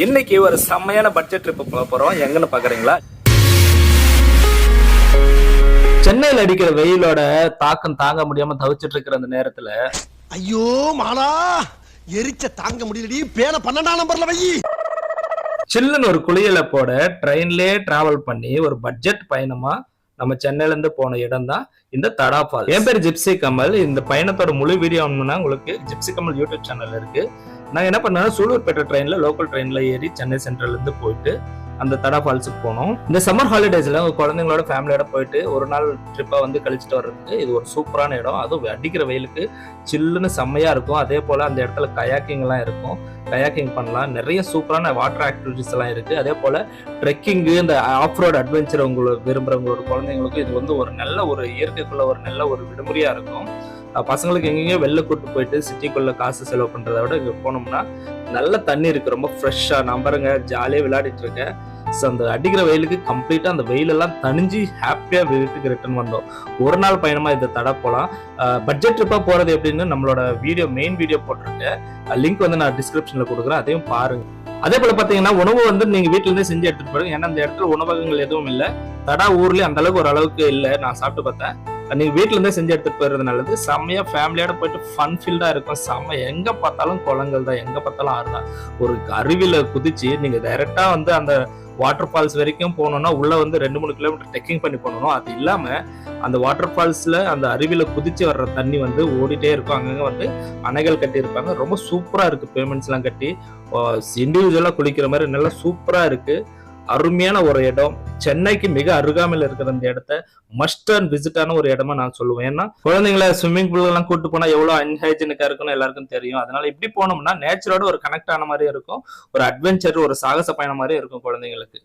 இன்னைக்கு ஒரு செம்மையான பட்ஜெட் ட்ரிப் போக போறோம். எங்கன்னு பாக்குறீங்களா? சென்னையில் அடிக்கிற வெயிலோட தாக்கம் தாங்க முடியாம தவிச்சிட்டு இருக்கிற அந்த நேரத்துல, ஐயோ மாலா எரிச்ச தாங்க முடியலடி, பேன 12ஆம் நம்பர்ல வை. சில்லுன்னு ஒரு குளியல போட ட்ரெயின்லயே டிராவல் பண்ணி ஒரு பட்ஜெட் பயணமா நம்ம சென்னையில இருந்து போன இடம் தான் இந்த தடா ஃபால்ஸ். என் பேர் ஜிப்சி கமல். இந்த பயணத்தோட முழு வீடியோ உங்களுக்கு ஜிப்சி கமல் யூடியூப் சேனல் இருக்கு. நான் என்ன பண்ணேன், சூலூர்பேட்டை ட்ரெயின்ல லோக்கல் ட்ரெயின்ல ஏறி சென்னை சென்ட்ரல்ல இருந்து போயிட்டு அந்த தடா ஃபால்ஸுக்கு போனோம். இந்த சம்மர் ஹாலிடேஸ்ல உங்க குழந்தைங்களோட ஃபேமிலியோட போயிட்டு ஒரு நாள் ட்ரிப்பா வந்து கழிச்சுட்டு வர்றதுக்கு இது ஒரு சூப்பரான இடம். அதுவும் அடிக்கிற வெயிலுக்கு சில்லுன்னு செம்மையா இருக்கும். அதே போல அந்த இடத்துல கயாக்கிங் எல்லாம் இருக்கும், கயாக்கிங் பண்ணலாம். நிறைய சூப்பரான வாட்டர் ஆக்டிவிட்டிஸ் எல்லாம் இருக்கு. அதே போல ட்ரெக்கிங்கு, இந்த ஆஃப் ரோட் அட்வென்ச்சர் உங்களுக்கு விரும்புறவங்களோட குழந்தைங்களுக்கு இது வந்து ஒரு நல்ல ஒரு இயற்கைக்குள்ள ஒரு நல்ல ஒரு விடுமுறையா இருக்கும். பசங்களுக்கு எங்கெங்கயோ வெளில கூட்டு போயிட்டு சிட்டிக்குள்ள காசு செலவு பண்றதை விட இங்க போனோம்னா நல்ல தண்ணி இருக்கு, ரொம்ப ஃப்ரெஷ்ஷா. நான் பாருங்க ஜாலியா விளையாடிட்டு இருக்கேன். ஸோ அந்த அடிக்கிற வெயிலுக்கு கம்ப்ளீட்டா அந்த வெயிலெல்லாம் தணிஞ்சு ஹாப்பியா வீட்டுக்கு ரிட்டர்ன் வந்தோம். ஒரு நாள் பயணமா இந்த தடை போகலாம். பட்ஜெட் ட்ரிப்பா போறது எப்படின்னு நம்மளோட மெயின் வீடியோ போட்டிருக்கேன். லிங்க் வந்து நான் டிஸ்கிரிப்ஷன்ல கொடுக்குறேன், அதையும் பாருங்க. அதே போல பாத்தீங்கன்னா உணவு வந்து நீங்க வீட்டுல இருந்தே செஞ்சு எடுத்துட்டு போறீங்க. ஏன்னா அந்த இடத்துல உணவகங்கள் எதுவும் இல்லை. தடா ஊர்லயே அந்த அளவுக்கு ஒரு அளவுக்கு இல்லை. நான் சாப்பிட்டு பார்த்தேன். நீங்க வீட்டுல இருந்தே செஞ்சு எடுத்துட்டு போயிடுறது நல்லது. செம்மையா ஃபேமிலியோட போயிட்டு ஃபன் ஃபீல்டா இருக்கும். செம்ம எங்க பார்த்தாலும் குளங்கள் தான், எங்க பார்த்தாலும் ஆறு தான். ஒரு அருவியில குதிச்சு நீங்க டைரக்டா வந்து அந்த வாட்டர் ஃபால்ஸ் வரைக்கும் போனோம்னா உள்ள வந்து 2-3 கிலோமீட்டர் ட்ரெக்கிங் பண்ணி போனோம். அது இல்லாம அந்த வாட்டர் ஃபால்ஸ்ல அந்த அருவியில குதிச்சு வர்ற தண்ணி வந்து ஓடிட்டே இருக்கும். அங்கங்க வந்து அணைகள் கட்டி இருப்பாங்க. ரொம்ப சூப்பரா இருக்கு. பேமெண்ட்ஸ் எல்லாம் கட்டி இண்டிவிஜுவலா குளிக்கிற மாதிரி நல்லா சூப்பரா இருக்கு. அருமையான ஒரு இடம். சென்னைக்கு மிக அருகாமையில் இருக்கிற அந்த இடத்த மஸ்ட் அண்ட் விசிட்டான ஒரு இடமா நான் சொல்லுவேன். ஏன்னா குழந்தைங்களை ஸ்விம்மிங் பூல் எல்லாம் கூட்டு போனா எவ்வளவு அன்ஹைஜினிக்கா இருக்குன்னு எல்லாருக்கும் தெரியும். அதனால இப்படி போனோம்னா நேச்சரோட ஒரு கனெக்ட் ஆன மாதிரி இருக்கும். ஒரு அட்வென்ச்சர், ஒரு சாகச பயணம் மாதிரி இருக்கும் குழந்தைங்களுக்கு.